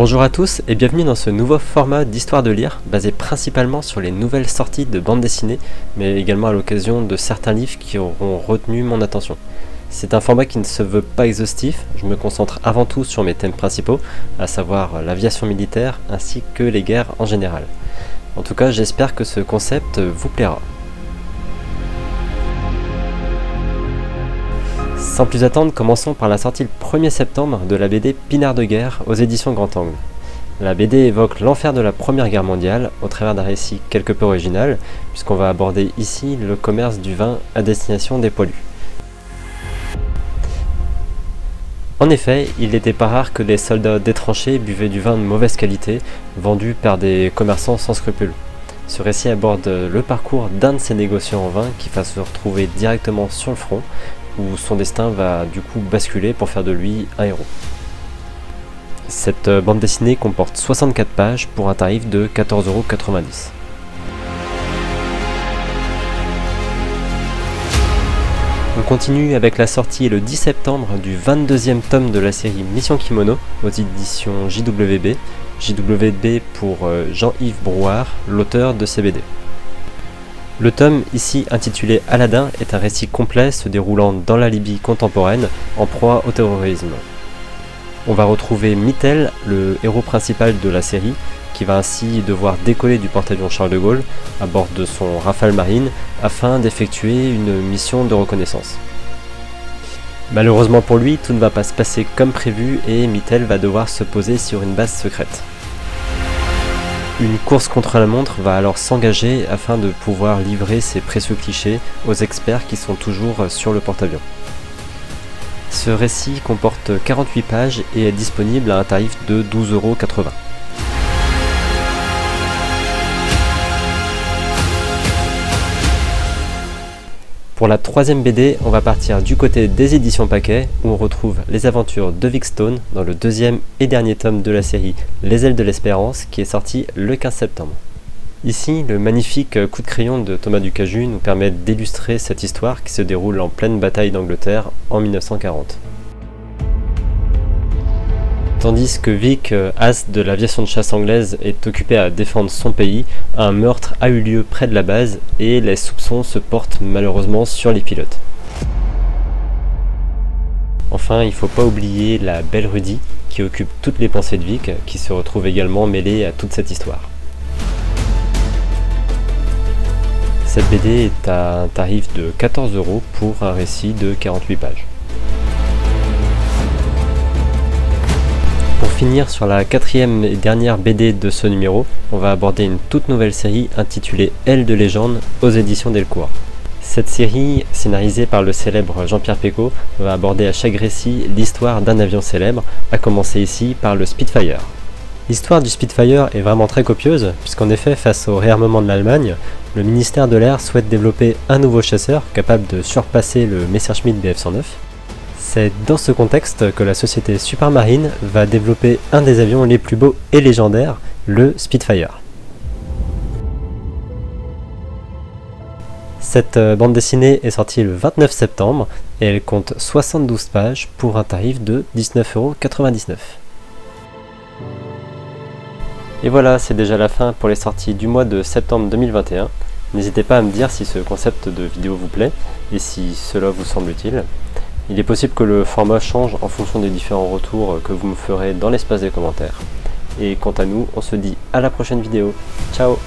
Bonjour à tous et bienvenue dans ce nouveau format d'histoire de lire, basé principalement sur les nouvelles sorties de bande dessinée, mais également à l'occasion de certains livres qui auront retenu mon attention. C'est un format qui ne se veut pas exhaustif, je me concentre avant tout sur mes thèmes principaux, à savoir l'aviation militaire ainsi que les guerres en général. En tout cas, j'espère que ce concept vous plaira. Sans plus attendre, commençons par la sortie le 1er septembre de la BD Pinard de guerre aux éditions Grand Angle. La BD évoque l'enfer de la Première Guerre mondiale au travers d'un récit quelque peu original, puisqu'on va aborder ici le commerce du vin à destination des poilus. En effet, il n'était pas rare que des soldats détranchés buvaient du vin de mauvaise qualité, vendu par des commerçants sans scrupules. Ce récit aborde le parcours d'un de ces négociants en vin qui va se retrouver directement sur le front, où son destin va du coup basculer pour faire de lui un héros. Cette bande dessinée comporte 64 pages pour un tarif de 14,90 €. On continue avec la sortie le 10 septembre du 22e tome de la série Mission Kimono aux éditions JWB. JWB pour Jean-Yves Brouard, l'auteur de ces BD. Le tome, ici intitulé Aladdin, est un récit complet se déroulant dans la Libye contemporaine, en proie au terrorisme. On va retrouver Mittel, le héros principal de la série, qui va ainsi devoir décoller du porte-avions Charles de Gaulle à bord de son Rafale Marine afin d'effectuer une mission de reconnaissance. Malheureusement pour lui, tout ne va pas se passer comme prévu et Mittel va devoir se poser sur une base secrète. Une course contre la montre va alors s'engager afin de pouvoir livrer ces précieux clichés aux experts qui sont toujours sur le porte-avions. Ce récit comporte 48 pages et est disponible à un tarif de 12,80 €. Pour la troisième BD, on va partir du côté des éditions Paquet, où on retrouve les aventures de Vic Stone dans le deuxième et dernier tome de la série Les Ailes de l'Espérance, qui est sorti le 15 septembre. Ici, le magnifique coup de crayon de Thomas Ducaju nous permet d'illustrer cette histoire qui se déroule en pleine bataille d'Angleterre en 1940. Tandis que Vic, as de l'aviation de chasse anglaise, est occupé à défendre son pays, un meurtre a eu lieu près de la base et les soupçons se portent malheureusement sur les pilotes. Enfin, il ne faut pas oublier la belle Rudy qui occupe toutes les pensées de Vic, qui se retrouve également mêlée à toute cette histoire. Cette BD est à un tarif de 14 € pour un récit de 48 pages. Pour finir sur la quatrième et dernière BD de ce numéro, on va aborder une toute nouvelle série intitulée Ailes de légende aux éditions Delcourt. Cette série, scénarisée par le célèbre Jean-Pierre Pecot, va aborder à chaque récit l'histoire d'un avion célèbre, à commencer ici par le Spitfire. L'histoire du Spitfire est vraiment très copieuse, puisqu'en effet, face au réarmement de l'Allemagne, le ministère de l'Air souhaite développer un nouveau chasseur capable de surpasser le Messerschmitt Bf 109. C'est dans ce contexte que la société Supermarine va développer un des avions les plus beaux et légendaires, le Spitfire. Cette bande dessinée est sortie le 29 septembre et elle compte 72 pages pour un tarif de 19,99 €. Et voilà, c'est déjà la fin pour les sorties du mois de septembre 2021. N'hésitez pas à me dire si ce concept de vidéo vous plaît et si cela vous semble utile. Il est possible que le format change en fonction des différents retours que vous me ferez dans l'espace des commentaires. Et quant à nous, on se dit à la prochaine vidéo. Ciao!